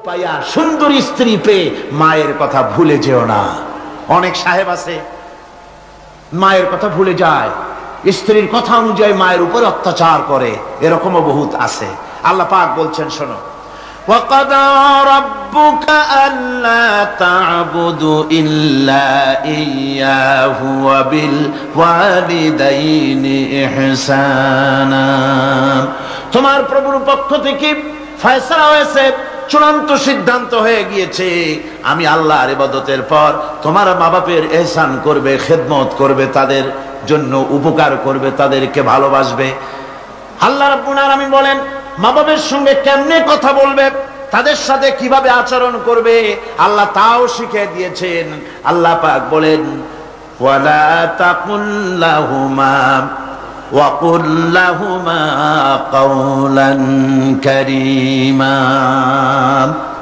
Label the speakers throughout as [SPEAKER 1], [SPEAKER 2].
[SPEAKER 1] পাইয়া সুন্দর স্ত্রী পেয়ে মায়ের কথা ভুলে যেও না। অনেক সাহেব আছে মায়ের কথা ভুলে যায়, স্ত্রীর কথা অনুযায়ী মায়ের উপর অত্যাচার করে, এরকমও বহুত আছে। আল্লাহ পাক বলছেন শোনো, وَقَضَى رَبُّكَ أَلَّا تَعْبُدُوا إِلَّا إِيَّاهُ وَبِالْوَالِدَيْنِ إِحْسَانًا। তোমার প্রভুর পক্ষ থেকে ফয়সালা হয়েছে, চূড়ান্ত সিদ্ধান্ত হয়ে গিয়েছে, আমি আল্লাহর ইবাদতের পর তোমার মা বাপের ইহসান করবে, খেদমত করবে, তাদের জন্য উপকার করবে, তাদেরকে ভালোবাসবে। আল্লাহ রাব্বুল আলামিন বলেন মা বাবার সঙ্গে কেমনে কথা বলবে, তাদের সাথে কিভাবে আচরণ করবে, আল্লাহ তাও শিখিয়ে দিয়েছেন। আল্লাহ পাক বলেন ওয়ালা তাকুল লাহুমা ওয়া কুল লাহুমা কাওলান কারীমা।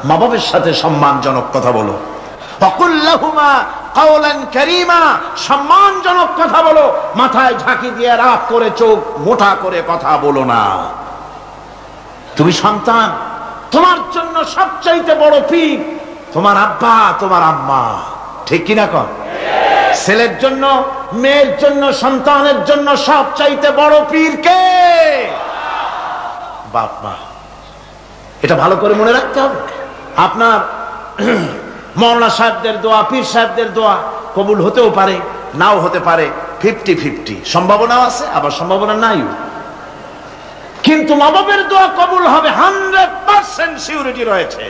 [SPEAKER 1] মা বাবার সাথে সম্মানজনক কথা বলো। ওয়া কুল লাহুমা কাওলান কারীমা, সম্মানজনক কথা বলো। মাথায় ঝাঁকি দিয়ে রাগ করে চোখ মোটা করে কথা বলো না। তুমি সন্তান, তোমার জন্য সবচাইতে বড় পীর তোমার আব্বা তোমার আম্মা, ঠিক কিনা কর? ছেলের জন্য, মেয়ের জন্য, সন্তানের জন্য সবচাইতে বড় পীর কে? বাপ মা। এটা ভালো করে মনে রাখতে হবে। আপনার মাওলানা সাহেবদের দোয়া, পীর সাহেবদের দোয়া কবুল হতেও পারে, নাও হতে পারে, 50-50 সম্ভাবনাও আছে, আবার সম্ভাবনা নাই। কিন্তু মা বাবার দোয়া কবুল হবে 100% সিউরিটি রয়েছে।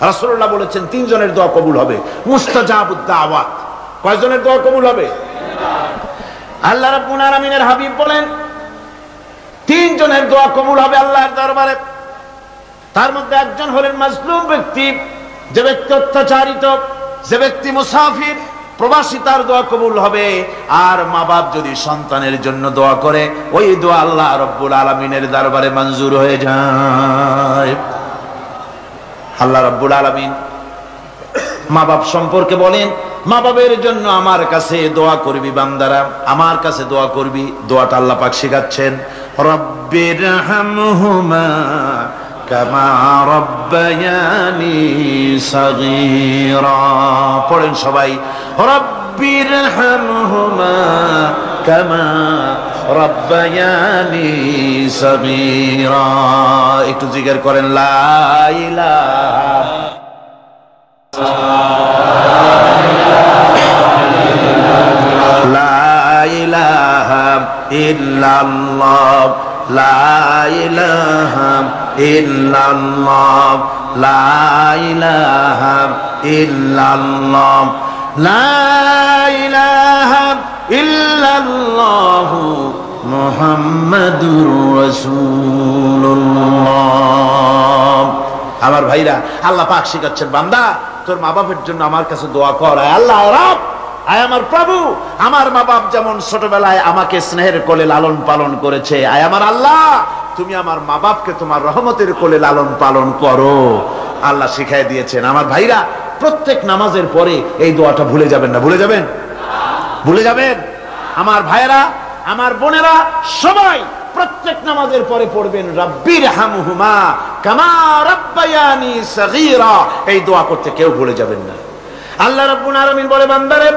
[SPEAKER 1] রাসূলুল্লাহ বলেছেন 3 জনের দোয়া কবুল হবে, মুস্তাজাবুদ দাওয়াত। কয়জনের দোয়া কবুল হবে? আল্লাহ রাব্বুল আলামিনের হাবিব বলেন 3 জনের দোয়া কবুল হবে আল্লাহর দরবারে। তার মধ্যে একজন হলেন মাজলুম ব্যক্তি, যে ব্যক্তি অত্যাচারিত, যে ব্যক্তি মুসাফির, প্রবাসী, তার দোয়া কবুল হবে। আর মা বাপ যদি সন্তানের জন্য দোয়া করে, ওই দোয়া আল্লাহ রাব্বুল আলামিনের দরবারে মঞ্জুর হয়ে যায়। আল্লাহ রাব্বুল আলামিন মা বাপ সম্পর্কে বলেন, মা বাবের জন্য আমার কাছে দোয়া করবি বান্দারা, আমার কাছে দোয়া করবি। দোয়াটা আল্লাহ পাক শেখাচ্ছেন, রব্বিরহামহুমা কামা রব্বায়ানি সাগীরা। পড়েন সবাই, রব্বিরহামহুমা কামা রব্বায়ানি সাগীরা। একটু জিকির করেন, লা ইলাহা লা ইলাহা ইল্লাল্লাহ, লা ইলাহা ইল্লাল্লাহ, লা ইলাহা ইল্লাল্লাহ, লা ইলাহা ইল্লাল্লাহ মুহাম্মাদুর রাসূলুল্লাহ। আমার ভাইরা, আল্লাহ পাক শিখাচ্ছেন, বান্দা তোর মা বাপের জন্য আমার কাছে দোয়া কর। আল্লাহ রব, আয় আমার প্রভু, আমার মা বাপ যেমন ছোটবেলায় আমাকে স্নেহের কোলে লালন পালন করেছে, আয় আমার আল্লাহ তুমি আমার মা বাপকে তোমার রহমতের কোলে লালন পালন করো। আল্লাহ শিখাই দিয়েছেন। আমার ভাইরা, প্রত্যেক নামাজের পরে এই দোয়াটা ভুলে যাবেন না। ভুলে যাবেন? ভুলে যাবেন? আমার ভাইরা, আমার বোনেরা, সবাই প্রত্যেক নামাজের পরে পড়বেন, রব্বিরহামহুমা কামা রব্বায়ানি সাগীরা। এই দোয়া করতে কেউ ভুলে যাবেন না। আল্লাহ রাব্বুল আলামিন বলে, বান্দারে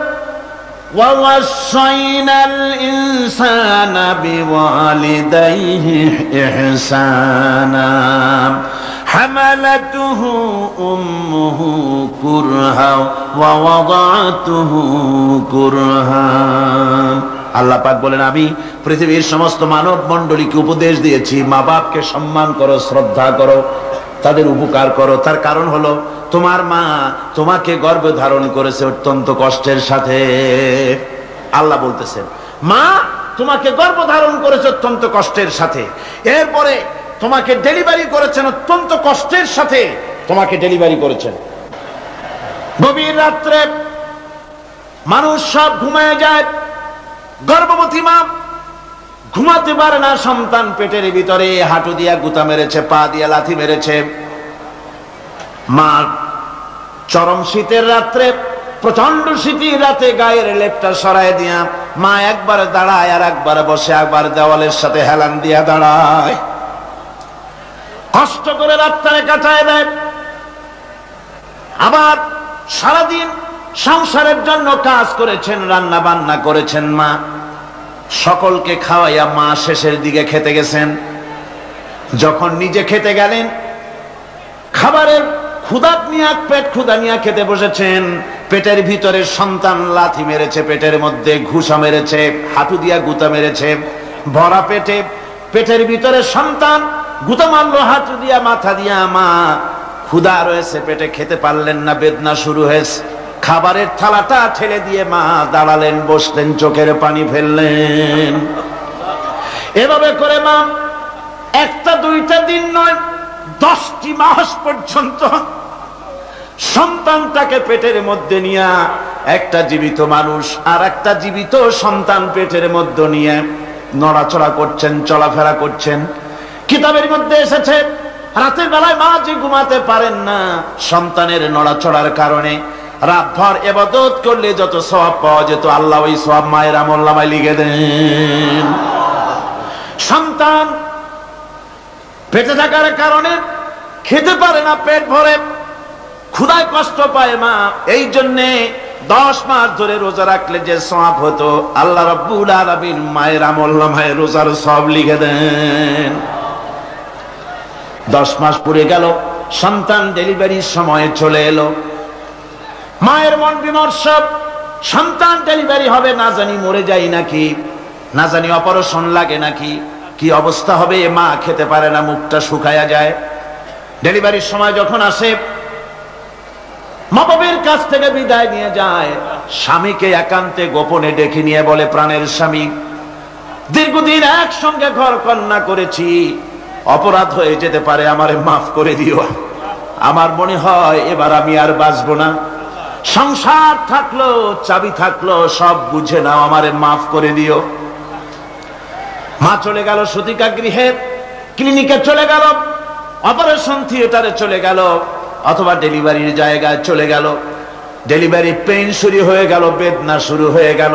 [SPEAKER 1] ওয়া ওয়াসাইনাল ইনসানা বিওয়ালিদাইহি ইহসানা হামালাতুহু উম্মুহু কুরহা ওয়া ওয়াদাতুহু কুরহা। আল্লাহ পাক বলেন, আমি পৃথিবীর সমস্ত মানব মণ্ডলীকে উপদেশ দিয়েছি, মা বাপকে সম্মান করো, শ্রদ্ধা করো, তাদের উপকার করো। তার কারণ হলো তোমার মা তোমাকে গর্ভে ধারণ করেছে অত্যন্ত কষ্টের সাথে। আল্লাহ বলতেছেন, মা তোমাকে গর্ভ ধারণ করেছে অত্যন্ত কষ্টের সাথে, এরপরে তোমাকে ডেলিভারি করেছেন অত্যন্ত কষ্টের সাথে, তোমাকে ডেলিভারি করেছেন। গভীর রাত্রে মানুষ সব ঘুমায় যায়, গর্ভবতী মা ঘুমাতে পারে না, সন্তান পেটের ভিতরে, হাঁটু দিয়া গুতা মেরেছে, পা দিয়া লাথি মেরেছে। মা চরম শীতের রাত্রে, প্রচন্ড শীতের রাতে গায়ের লেপটা সরায় দিয়া মা একবার দাঁড়ায়, আর একবার বসে, একবার দেওয়ালের সাথে হেলান দিয়া দাঁড়ায়। কষ্ট করে রাতটারে কাটায় দেয়। আবার সারাদিন সংসারের জন্য কাজ করেছেন, রান্না বান্না করেছেন মা, সকলকে খাওয়াইয়া মা শেষের দিকে খেতে গেছেন। যখন নিজে খেতে গেলেন, খাবারের ক্ষুধা নিয়ে পেট ক্ষুধা নিয়ে খেতে বসেছেন, পেটের ভিতরে সন্তান লাথি মেরেছে, পেটের মধ্যে ঘুষা মেরেছে, হাঁটু দিয়া গুতা মেরেছে, ভরা পেটে পেটের ভিতরে সন্তান গুতা মারলো হাঁটু দিয়া মাথা দিয়া। মা ক্ষুধা রয়েছে পেটে, খেতে পারলেন না, বেদনা শুরু হয়েছে। খাবারের থালাটা ঠেলে দিয়ে মা দাঁড়ালেন, বসলেন, চোখের পানি ফেললেন। এভাবে করে মা একটা দুইটা দিন নয়, 10টি মাস পর্যন্ত সন্তানটাকে পেটের মধ্যে নিয়ে, একটা জীবিত মানুষ আর একটা জীবিত সন্তান পেটের মধ্যে নিয়ে নড়াচড়া করছেন, চলাফেরা করছেন। কিতাবের মধ্যে এসেছে রাতের বেলায় মা যে ঘুমাতে পারেন না সন্তানের নড়াচড়ার কারণে, রাতভর ইবাদত করলে যত সওয়াব পাওয়া যেত আল্লাহ ওই সওয়াব মায়ের আমলনামায় লিখে দেন। সন্তান পেটে থাকার কারণে খেতে পারে না, পেট ভরে ক্ষুধায় কষ্ট পায় মা। এই জন্যে 10 মাস ধরে রোজা রাখলে যে সওয়াব হতো আল্লাহ রাব্বুল আলামিন মায়ের আমলনামায় রোজার সওয়াব লিখে দেন। 10 মাস পুরে গেল, সন্তান ডেলিভারির সময় চলে এলো। মায়ের মন বিমর্ষ, সন্তান ডেলিভারি হবে, না জানি মরে যাই নাকি, না জানি অপারেশন লাগে নাকি, কি অবস্থা হবে। মা খেতে পারে না, মুখটা শুকায়া যায়। ডেলিভারির সময় যখন আসে, মা বাবার কাছ থেকে বিদায় নিয়ে যায়, স্বামীকে একান্তে গোপনে ডেকে নিয়ে বলে, প্রাণের স্বামী, দীর্ঘদিন একসঙ্গে ঘর কন্যা করেছি, অপরাধ হয়ে যেতে পারে, আমারে মাফ করে দিও। আমার মনে হয় এবার আমি আর বাঁচবো না। সংসার থাকলো, চাবি থাকলো, সব বুঝে নাও, আমারে মাফ করে দিও। মা চলে গেল সতিকা গৃহে, ক্লিনিকে চলে গেল, অপারেশন থিয়েটারে চলে গেল, অথবা ডেলিভারির জায়গায় চলে গেল। ডেলিভারি পেইন শুরু হয়ে গেল, বেদনা শুরু হয়ে গেল।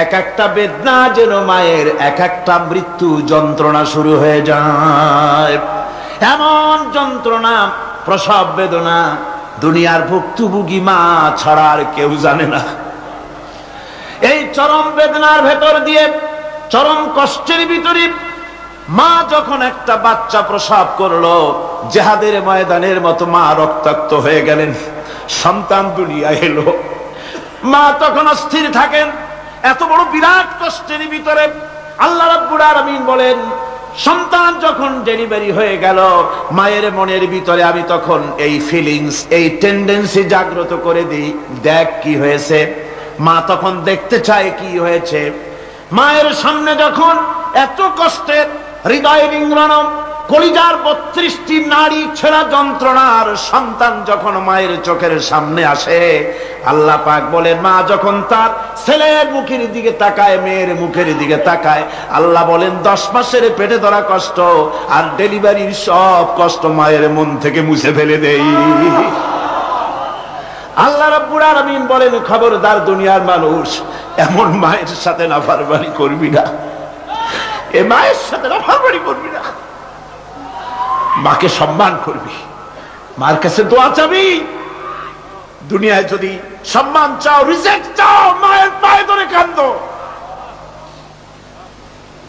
[SPEAKER 1] এক একটা বেদনা যেন মায়ের এক একটা মৃত্যু যন্ত্রণা শুরু হয়ে যায়। এমন যন্ত্রণা, প্রসব বেদনা দুনিয়ার ভুক্তভোগী মা ছাড়া আর কেউ জানে না। এই চরম বেদনার ভেতর দিয়ে, চরম কষ্টের ভিতরে মা যখন একটা বাচ্চা প্রসব করলো, জিহাদের ময়দানের মতো মা রক্তাক্ত হয়ে গেলেন, সন্তান দুনিয়ায় এলো। মা তখন অস্থির থাকেন। এত বড় বিরাট কষ্টের ভিতরে আল্লাহ রাব্বুল আলামিন বলেন, সন্তান যখন ডেলিভারি হয়ে গেল, মায়ের মনের ভিতরে আমি তখন এই ফিলিংস, এই টেন্ডেন্সি জাগ্রত করে দিই, দেখ কি হয়েছে। মা তখন দেখতে চায় কি হয়েছে। মায়ের সামনে যখন এত কষ্টের, হৃদয় নিংড়ানো, কলিজার 32টি নাড়ি ছেঁড়া যন্ত্রণার সন্তান যখন মায়ের চোখের সামনে আসে, আল্লাহ পাক বলেন, মা যখন তার ছেলের মুখের দিকে তাকায়, মেয়ের মুখের দিকে তাকায়, আল্লাহ বলেন 10 মাসের পেটে ধরা কষ্ট আর ডেলিভারির সব কষ্ট মায়ের মন থেকে মুছে ফেলে দেই। আল্লাহ রাব্বুল আলামিন বলেন, খবরদার দুনিয়ার মানুষ, এমন মায়ের সাথে নাফরমানি করবি না, এ মায়ের সাথে নাফরমানি করবি না, মাকে সম্মান করবি, মার কাছে দোয়া চাবি। দুনিয়ায় যদি সম্মান চাও, রিজেক্ট চাও, মায়ের পায়ে ধরে কাঁদো।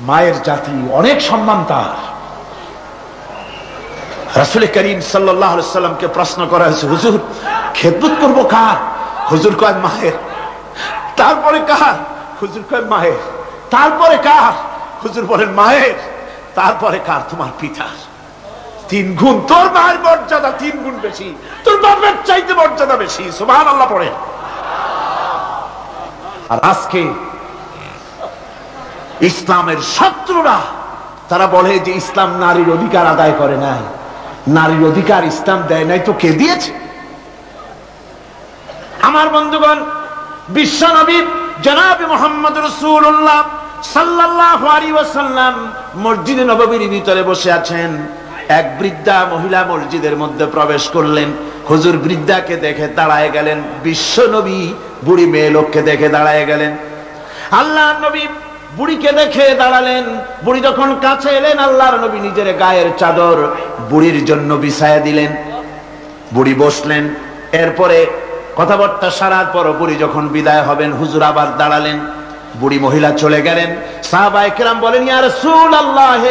[SPEAKER 1] মায়ের জাতি অনেক সম্মান তার। রাসূল করিম সাল্লাল্লাহু আলাইহি সাল্লামকে প্রশ্ন করা হয়েছে, হুজুর খেদমত করবো কার? হুজুর কয় মায়ের। তারপরে কার? হুজুর কয় মায়ের। তারপরে কার? হুজুর বলেন মায়ের। তারপরে কার? তোমার পিতার। 3 গুণ। তোর মায়ের মর্যাদা 3 গুণ বেশি, তোর বাপের চাইতে মর্যাদা বেশি। সুবহানাল্লাহ পড়ে। আর আজকে ইসলামের শত্রুরা তারা বলে যে ইসলাম নারীর অধিকার আদায় করে নাই। নারীর অধিকার ইসলাম দেয় নাই তো কে দিয়েছে? আমার বন্ধুগণ, বিশ্ব নবী জনাব মুহাম্মদ রাসূলুল্লাহ সাল্লাল্লাহু আলাইহি ওয়াসাল্লাম মসজিদে নববীর ভিতরে বসে আছেন। এক বৃদ্ধা মহিলা মসজিদের মধ্যে প্রবেশ করলেন। হুজুর বৃদ্ধাকে দেখে দাঁড়ায় গেলেন, বিশ্ব নবী বুড়ি মেয়ে লোককে দেখে দাঁড়ায় গেলেন। আল্লাহর নবী বুড়িকে দেখে দাঁড়ালেন। বুড়ি যখন কাছে এলেন, আল্লাহর নবী নিজের গায়ের চাদর বুড়ির জন্য বিছায়া দিলেন। বুড়ি বসলেন। এরপরে কথাবার্তা সারার পর বুড়ি যখন বিদায় হবেন, হুজুর আবার দাঁড়ালেন। বুড়ি মহিলা চলে গেলেন। সাহাবায়ে কেরাম বলেন, ইয়া রাসূলুল্লাহ,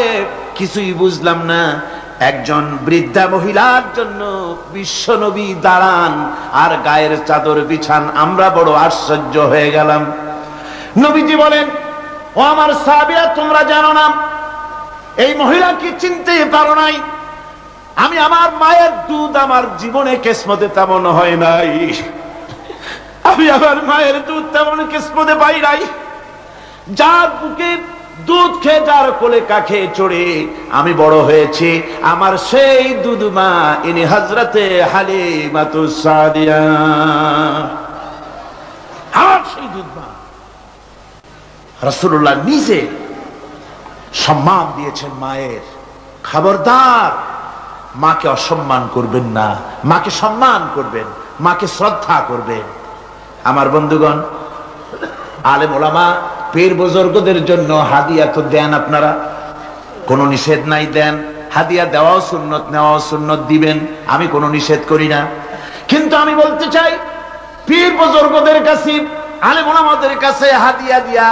[SPEAKER 1] কিছুই বুঝলাম না, একজন বৃদ্ধা মহিলার জন্য বিশ্বনবী দাঁড়ান আর গায়ের চাদর বিছান, আমরা বড় আশ্চর্য হয়ে গেলাম। নবীজি বলেন, ও আমার সাহাবীরা, তোমরা জানো না এই মহিলা কি চিনতে পারো নাই? আমি আমার মায়ের দুধ আমার জীবনে কিসমতে তেমন হয় নাই, আমি আমার মায়ের দুধ তেমন কিসমতে পাই নাই। যার বুকে দুধ খেয়ে, যার কোলে কাখে চড়ে আমি বড় হয়েছি, আমার সেই দুধ মা, ইনি হযরতে হালিমাতুস সাদিয়া, আমার সেই দুধ মা। রাসূলুল্লাহ নিজে সম্মান দিয়েছেন মায়ের। খবরদার, মাকে অসম্মান করবেন না, মাকে সম্মান করবেন, মাকে শ্রদ্ধা করবেন। আমার বন্ধুগণ, আলেম ওলামা পীর বুজুর্গদের জন্য হাদিয়া তো দেন, আপনারা কোনো নিষেধ নাই, দেন। হাদিয়া দেওয়াও সুন্নত, নেওয়াও সুন্নত, দিবেন, আমি কোনো নিষেধ করি না। কিন্তু আমি বলতে চাই, পীর বুজুর্গদের কাছে, আলেম ওলামাদের কাছে হাদিয়া দিয়া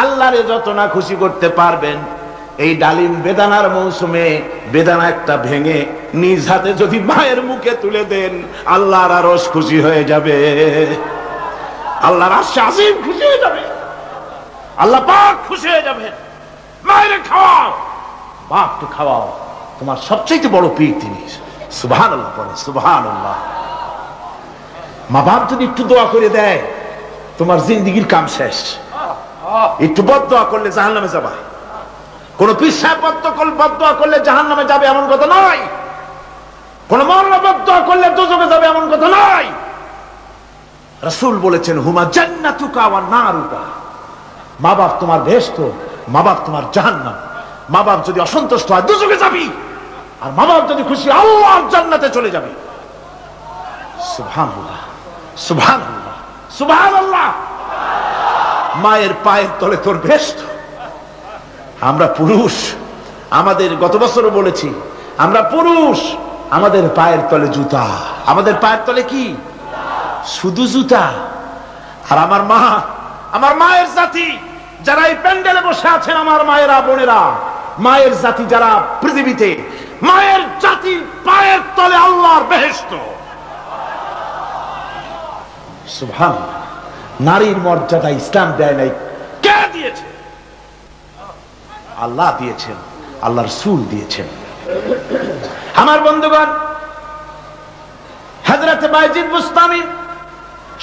[SPEAKER 1] আল্লাহরে যত না খুশি করতে পারবেন, এই ডালিম বেদানার মৌসুমে বেদানা একটা ভেঙে নিজ হাতে যদি মায়ের মুখে তুলে দেন, আল্লাহর আরশ খুশি হয়ে যাবে, আল্লাহর আরশ আজিম খুশি হয়ে যাবে, আল্লাহ পাক খুশি হয়ে যাবেন। মায়ের খাওয়াও, বাপকে খাওয়াও, তোমার সবচেয়ে বড় পীর তিনি। সুবহানাল্লাহ বলেন, সুবহানাল্লাহ। মা বাপ যদি একটু দোয়া করে দেয়, তোমার জিন্দেগীর কাম শেষ। একটু বদদোয়া করলে জাহান্নামে যাবা। কোন পীর সাহেব বদদোয়া করলে জাহান্নামে যাবে এমন কথা নয়, কোন মাওলানা বদদোয়া করলে দোজখে যাবে এমন কথা নয়। রাসূল বলেছেন, হুমা জান্নাতুকা ওয়া নারুকা, মা বাপ তোমার বেহেশত, মা বাপ তোমার জাহান্নাম। মা বাপ যদি অসন্তুষ্ট হয়, দোজখে যাবি, আর মা বাপ যদি খুশি, আল্লাহর জান্নাতে চলে যাবে। সুবহানাল্লাহ, সুবহানাল্লাহ, সুবহানাল্লাহ। মায়ের পায়ের তলে তোর বেহেশত। আমরা পুরুষ, আমাদের গত বছরও বলেছি, আমরা পুরুষ, আমাদের পায়ের তলে জুতা, আমাদের পায়ের তলে কি? শুধু জুতা। আর আমার মা, আমার মায়ের জাতি যারা এই প্যান্ডেলে বসে আছেন, আমার মায়েরা, বোনেরা, মায়ের জাতি যারা পৃথিবীতে, মায়ের জাতির পায়ের তলে আল্লাহর বেহেশত। সুবহানাল্লাহ। নারীর মর্যাদা ইসলাম দেয় নাই, কে দিয়েছে? আল্লাহ দিয়েছেন, আল্লাহর রাসূল দিয়েছেন। আমার বন্ধুগণ, হযরত বাইজিদ বুস্তামি,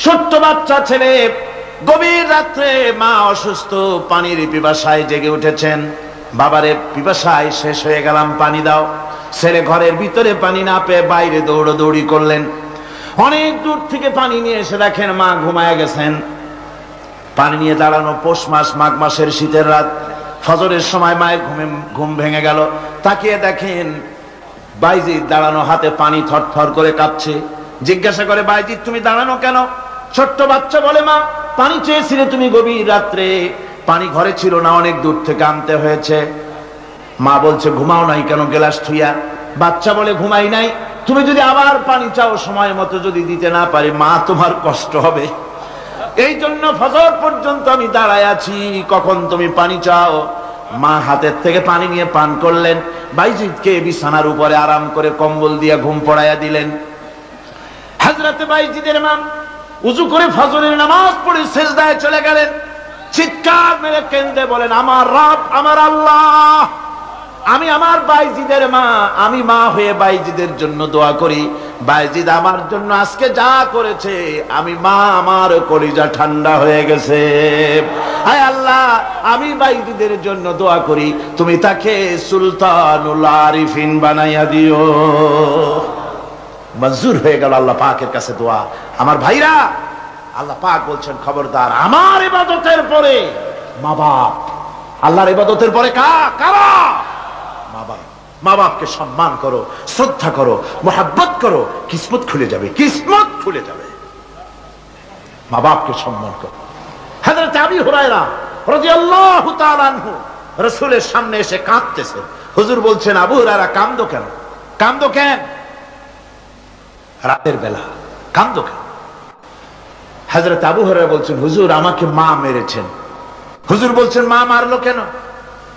[SPEAKER 1] ছোট্ট বাচ্চা ছেলে, গভীর রাত্রে মা অসুস্থ, পানির পিপাসায় জেগে উঠেছেন। বাবারে, পিপাসায় শেষ হয়ে গেলাম, পানি দাও। ছেলে ঘরের ভিতরে পানি না পেয়ে বাইরে দৌড়াদৌড়ি করলেন। অনেক দূর থেকে পানি নিয়ে এসে দেখেন মা ঘুমায় গেছেন। পানি নিয়ে দাঁড়ানো, পৌষ মাস, মাঘ মাসের শীতের রাত, ফজরের সময় মায়ের ঘুম ভেঙে গেল। তাকিয়ে দেখেন বাইজিদ দাঁড়ানো, হাতে পানি থরথর করে কাঁপছে। জিজ্ঞাসা করে, বাইজিদ তুমি দাঁড়ানো কেন? ছোট্ট বাচ্চা বলে, মা পানি চেয়েছিলে তুমি গভীর রাত্রে, পানি ঘরে ছিল না, অনেক দূর থেকে আনতে হয়েছে। মা বলছে, ঘুমাও নাই কেন গ্লাস থুইয়া? বাচ্চা বলে, ঘুমাই নাই, তুমি যদি আবার পানি চাও, সময় মতো যদি দিতে না পারি, মা তোমার কষ্ট হবে, এই জন্য ফজর পর্যন্ত আমি দাঁড়ায় আছি, কখন তুমি পানি চাও। মা হাতের থেকে পানি নিয়ে পান করলেন। বাইজিদকে বিছানার উপরে আরাম করে কম্বল দিয়ে ঘুম পড়াইয়া দিলেন। হযরত বাইজিদের মা উযু করে ফজরের নামাজ পড়ে সিজদায় চলে গেলেন। চিৎকার মেরে কেঁদে বলেন, আমার রব, আমার আল্লাহ, আমি আমার বাইজিদের মা, আমি মা হয়ে বাইজিদের জন্য দোয়া করি। বাইজিদ আমার জন্য আজকে যা করেছে, আমি মা, আমার কলিজা ঠান্ডা হয়ে গেছে। হায় আল্লাহ, আমি বাইজিদের জন্য দোয়া করি, তুমি তাকে সুলতানুল আরিফিন বানাইয়া দিও। মঞ্জুর হয়ে গেল আল্লাহ পাকের কাছে দোয়া। আমার ভাইরা, আল্লাহ পাক বলছেন, খবরদার, আমার ইবাদতের পরে মা বাপ, আল্লাহর ইবাদতের পরে কারা? মা বাপ। মা বাপকে সম্মান করো, শ্রদ্ধা করো, মোহাব্বত করো, কিসমত খুলে যাবে, কিসমত খুলে যাবে। মা বাপকে সম্মান করো। হযরত আবু হুরায়রা রাদিয়াল্লাহু তাআলা আনহু রাসূলের সামনে এসে কাঁদতেছেন। হুজুর বলছেন, আবু হুরায়রা কাঁদো কেন? কাঁদো কেন? রাতের বেলা কাঁদো কেন? হযরত আবু হুরায়রা বলছেন, হুজুর আমাকে মা মেরেছেন। হুজুর বলছেন, মা মারলো কেন?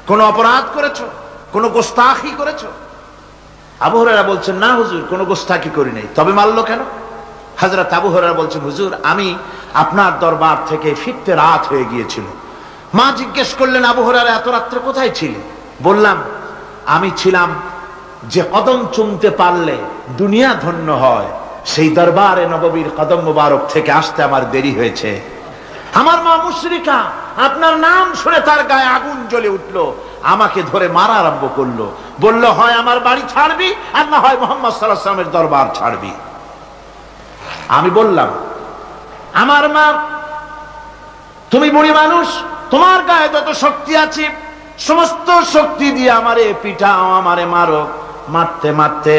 [SPEAKER 1] কোন অপরাধ করেছো? কোন গোস্তাখি করেছো? আবু হুরায়রা বলছেন, না হুজুর, কোন গোস্তাখি করি নাই। তবে মারলো কেন? হযরত আবু হুরায়রা বলছেন, হুজুর আমি আপনার দরবার থেকে ফিরতে রাত হয়ে গিয়েছিল। মা জিজ্ঞেস করলেন, আবু হুরায়রা এত রাত্রে কোথায় ছিলে? বললাম, আমি ছিলাম যে কদম চুমতে পারলে দুনিয়া ধন্য হয়, সেই দরবারে নববীর কদম মোবারক থেকে আসতে আমার দেরি হয়েছে। আমার মা মুশরিকা, আপনার নাম শুনে তার গায়ে আগুন জ্বলে উঠলো, আমাকে ধরে মারা আরম্ভ করলো। বলল, হয় আমার বাড়ি ছাড়বি আর না হয় মুহাম্মদ সাল্লাল্লাহু আলাইহি ওয়াসাল্লামের দরবার ছাড়বি। আমি বললাম, আমার মা, তুমি বুড়ি মানুষ, তোমার গায়ে যত শক্তি আছে সমস্ত শক্তি দিয়ে আমারে পিটাও, আমারে মারো। মারতে মারতে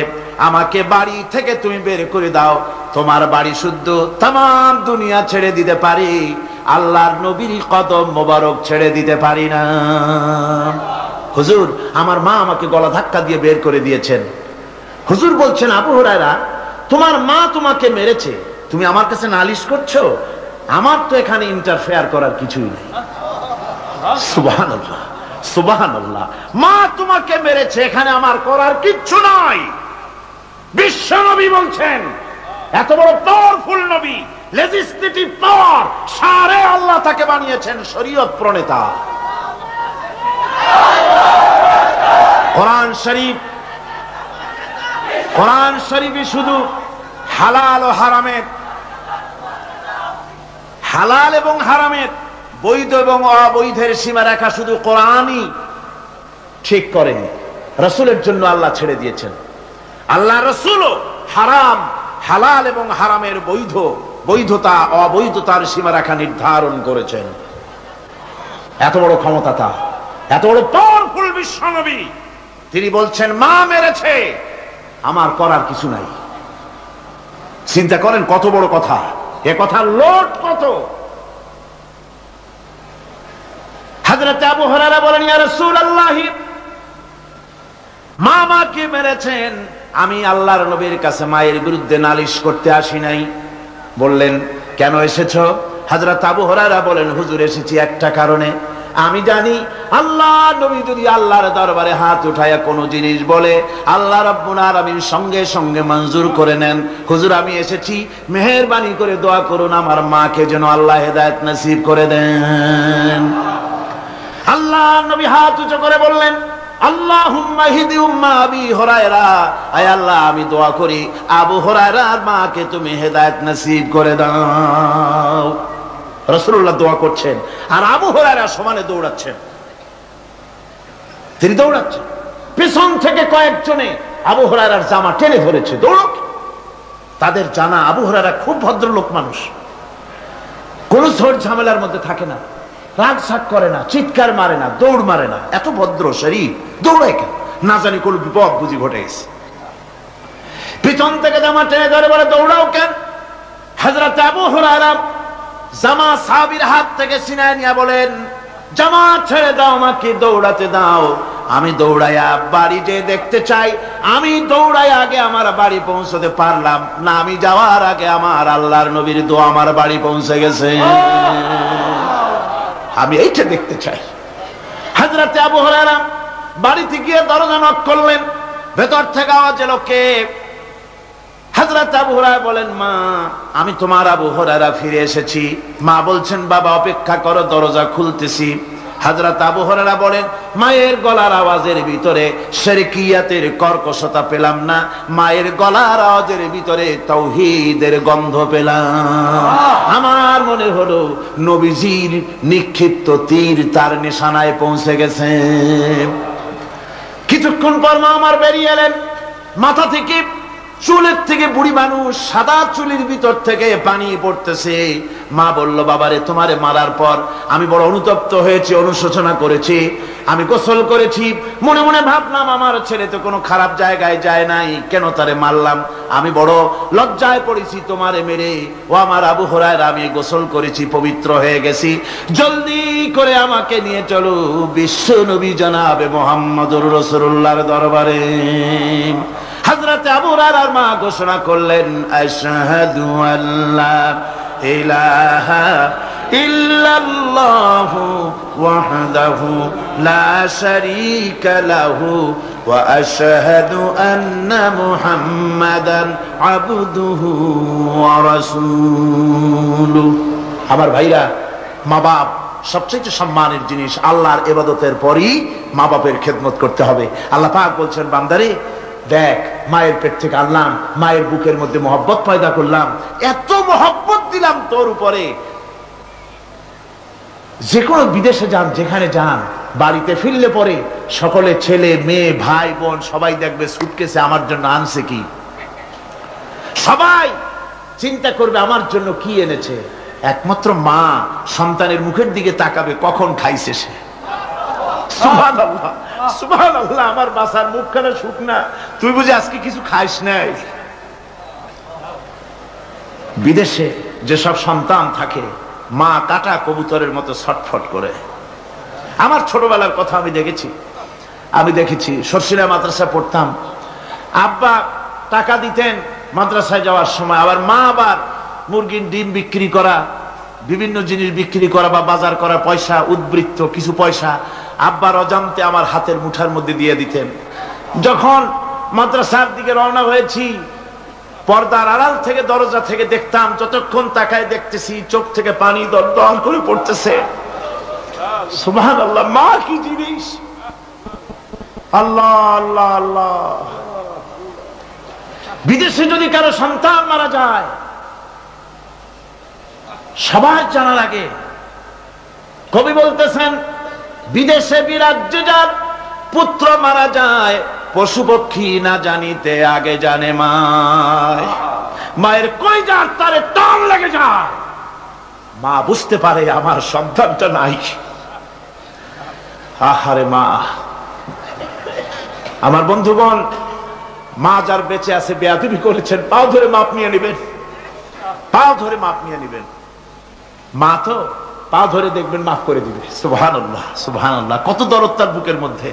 [SPEAKER 1] আমাকে বাড়ি থেকে তুমি বের করে দাও। তোমার বাড়ি শুদ্ধ, তামাম দুনিয়া ছেড়ে দিতে পারি, আল্লাহর নবীর কদম মোবারক ছেড়ে দিতে পারি না। হুজুর, আমার মা আমাকে গলা ধাক্কা দিয়ে বের করে দিয়েছেন। হুজুর বলছেন, আবু হুরায়রা, তোমার মা তোমাকে মেরেছে, তুমি আমার কাছে নালিশ করছো? আমার তো এখানে ইন্টারফেয়ার করার কিছুই নেই। সুবহানাল্লাহ, সুবহানাল্লাহ। মা তোমাকে মেরেছে, এখানে আমার করার কিচ্ছু নাই। বিশ্ব নবী বলছেন, এত বড় পাওয়ারফুল নবী, লেজিসলেটিভ পাওয়ার, সারে আল্লাহ তাকে বানিয়েছেন শরীয়ত প্রণেতা। কোরআন শরীফ, কোরআন শরীফে শুধু হালাল ও হারামের, হালাল এবং হারামের, বৈধ এবং অবৈধের সীমারেখা শুধু কোরআনই ঠিক করেনি, রাসূলের জন্য আল্লাহ ছেড়ে দিয়েছেন। আল্লাহ রাসূলও হারাম, হালাল এবং হারামের বৈধ, বৈধতা অবৈধতার সীমারেখা নির্ধারণ করেছেন। এত বড় ক্ষমতা তার, এত বড় পাওয়ারফুল বিশ্বনবী, তিনি বলছেন, মা মেরেছে, আমার করার কিছু নাই। চিন্তা করেন কত বড় কথা, এ কথার লোড কত। হযরত আবু হুরায়রা বলেন, ইয়া রাসূলুল্লাহ, মা মাকে মেরেছেন, আমি আল্লাহর নবীর কাছে মায়ের বিরুদ্ধে নালিশ করতে আসি নাই। বললেন, কেন এসেছো? হযরত আবু হুরায়রা বলেন, হুজুর এসেছি একটা কারণে। আমি জানি আল্লাহ নবী যদি আল্লাহর দরবারে হাত উঠায়া কোন জিনিস বলে, আল্লাহ রাব্বুল আলামিন সঙ্গে সঙ্গে মঞ্জুর করে নেন। হুজুর আমি এসেছি, মেহেরবানি করে দোয়া করুন আমার মাকে যেন আল্লাহ হেদায়েত নসিব করে দেন। আল্লাহ নবী হাত উঁচু করে বললেন, আল্লাহুম্মা হিদি উম্মা আবি হুরায়রা, আয় আল্লাহ আমি দোয়া করি আবু হুরায়রার মাকে তুমি হেদায়েত নসিব করে দাও। রাসূলুল্লাহ দোয়া করছেন আর আবু হুরায়রা সমানে দৌড়াচ্ছেন। তিনি দৌড়াচ্ছেন, পেছন থেকে কয়েকজনে আবু হুরায়রার জামা টেনে ধরেছে, দৌড়ক। তাদের জানা আবু হুরায়রা খুব ভদ্রলোক মানুষ, কোন ঝড় ঝামেলার মধ্যে থাকে না, রাগ সাগ করে না, চিৎকার মারে না, দৌড় মারে না, এত ভদ্র শরীর, দৌড়ায় কেন? না জানি কোন বিপদ বুঝি ঘটে গেছে। পিছন থেকে জামা টেনে ধরে বলে, দৌড়াও কেন? হযরত আবু হুরায়রা জামা সাহাবীর হাত থেকে ছিনায় নিয়ে বলেন, জামা ছেড়ে দাও, আমাকে দৌড়াতে দাও। আমি দৌড়াইয়া বাড়ি যে দেখতে চাই, আমি দৌড়াইয়া আগে আমার বাড়ি পৌঁছতে পারলাম না, আমি যাওয়ার আগে আমার আল্লাহর নবীর দোয়া আমার বাড়ি পৌঁছে গেছে, আমি এইটা দেখতে চাই। হযরত আবু হুরায়রা বাড়িতে গিয়ে দরজা নক করলেন, ভেতর থেকে আওয়াজ এলো, কে? হযরত আবু হুরায়রা বলেন, মা আমি তোমার আবু হুরায়রা ফিরে এসেছি। মা বলছেন, বাবা অপেক্ষা করো, দরজা খুলতেছি। হযরত আবু হুরায়রা বলেন, মায়ের গলার আওয়াজের ভিতরে শিরকিয়াতের কর্কশতা পেলাম না, মায়ের গলার আওয়াজের ভিতরে তাওহীদের গন্ধ পেলাম। আমার মনে হলো নবীজির নিক্ষিপ্ত তীর তার নিশানায় পৌঁছে গেছে। কিছুক্ষণ পর মা আমার বেরিয়ে এলেন, মাথা থেকে চুলের থেকে বুড়ি মানুষ, সাদা চুলের ভিতর থেকে পানি পড়তেছে। মা বলল, বাবারে তোমারে মারার পর আমি বড় অনুতপ্ত হয়েছি, অনুশোচনা করেছি, আমি গোসল করেছি, মনে মনে ভাবলাম আমার ছেলে তো কোনো খারাপ জায়গায় যায় নাই, কেন তারে মারলাম, আমি বড় লজ্জায় পড়েছি তোমারে মেরে। ও আমার আবু হুরায়রা, আমি গোসল করেছি, পবিত্র হয়ে গেছি, জলদি করে আমাকে নিয়ে চলো বিশ্ব নবী জনাবে মুহাম্মদুর রাসূলুল্লাহর দরবারে। হযরত আবু হুরায়রার মা ঘোষণা করলেন, আশহাদু আল্লা ইলাহা ইল্লাল্লাহু ওয়াহদাহু লা শারীকা লাহু ওয়া আশহাদু আন্না মুহাম্মাদান আবদুহু ওয়া রাসূলুহু। আমার ভাইরা, মা বাপ সবচেয়ে সম্মানের জিনিস। আল্লাহর ইবাদতের পরই মা বাপের খেদমত করতে হবে। আল্লাহ পাক বলছেন, বান্দারে দেখ, মায়ের পেট থেকে আনলাম, মায়ের বুকের মধ্যে মহব্বত পয়দা করলাম, এত মহব্বত দিলাম তোর উপরে, যে কোনো বিদেশে যান, যেখানে যান, বাড়িতে ফিরলে পরে সকলে ছেলে মেয়ে ভাই বোন সবাই দেখবে সুটকেসে আমার জন্য আনছে কি, সবাই চিন্তা করবে আমার জন্য কি এনেছে। একমাত্র মা সন্তানের মুখের দিকে তাকাবে কখন খাইছে সে। সুবহানাল্লাহ, সুবহানাল্লাহ, আমার বাসার মুখখানা শুকনা, তুই বুঝি আজকে কিছু খাইস নাই। বিদেশে যেসব সন্তান থাকে, মা কাটা কবুতরের মতো ছটফট করে। আমার ছোটবেলার কথা আমি দেখেছি সরসিনা মাদ্রাসায় পড়তাম, আব্বা টাকা দিতেন মাদ্রাসায় যাওয়ার সময়, আবার মা আবার মুরগির ডিম বিক্রি করা, বিভিন্ন জিনিস বিক্রি করা বা বাজার করা পয়সা, উদ্বৃত্ত কিছু পয়সা আব্বার অজান্তে আমার হাতের মুঠার মধ্যে দিয়ে দিতেন। যখন মাদ্রাসার দিকে রওনা হয়েছি, পর্দার আড়াল থেকে দরজা থেকে দেখতাম, যতক্ষণ তাকায় দেখতেছি চোখ থেকে পানি দরদর করে পড়তেছে। সুবহানাল্লাহ, মা কি জিনিস! আল্লাহ আল্লাহ আল্লাহ। বিদেশে যদি কারো সন্তান মারা যায়, সবার জানার আগে কবি বলতেছেন, বিদেশে বিরাজ্যে যার পুত্র মারা যায়, পশু পক্ষী না জানিতে আগে জানে মায়। মায়ের কলিজার তারে টান লেগে যায়, মা বুঝতে পারে আমার সন্তানটা নাই। আহারে মা! আমার বন্ধুগণ, মা যার বেঁচে আছে বেয়াদবি করেছেন, পাও ধরে মাপ নিয়ে নেবেন, পাও ধরে মাপ নিয়ে নেবেন। মা তো পা ধরে দেখবেন মাফ করে দিবে। সুবহানাল্লাহ, সুবহানাল্লাহ, কত দরদ তার বুকের মধ্যে।